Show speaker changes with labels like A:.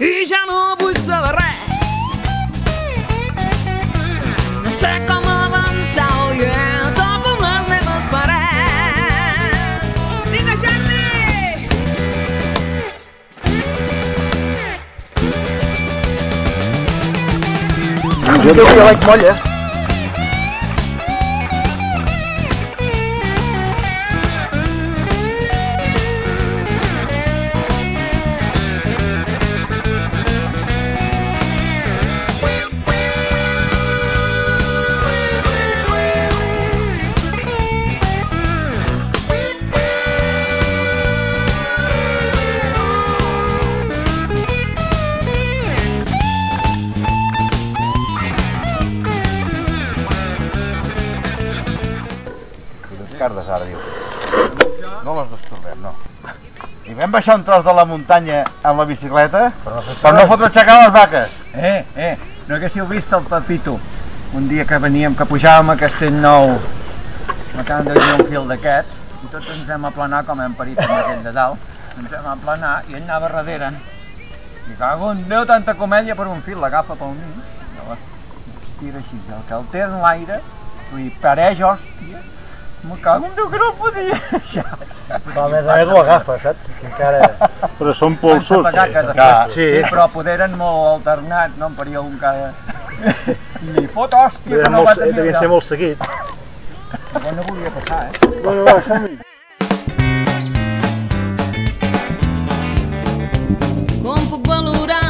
A: i ja no vull saber res. No sé com avançar oient tot amb les meves parets. Vinga, Charlie!
B: Jo que la vaig molla.
C: Cardes ara, diu. No les destorbem, no. I vam baixar un tros de la muntanya amb la bicicleta per no fotre aixecar les vaques.
B: No haguéssiu vist el Pepito un dia que veníem, que pujàvem a Castellnou, m'acaben de dir un fil d'aquests, i tots ens vam aplanar com hem parit amb aquell de dalt, ens vam aplanar i ell anava darrere. I cago en Déu, tanta comèdia per un fil, l'agafa pel mig, tira així, que el té en l'aire, i pareix, hòstia, me cago en Déu que no el podia deixar.
D: A més ho agafa, saps? Que encara...
E: Però són polsos.
C: Sí,
B: però poder eren molt alternats, no? Em faria un cada... I li fot hòstia que no va tenir...
D: Devien ser molt seguits.
B: Però no volia passar,
E: Bueno, va, som-hi.
A: Com puc valorar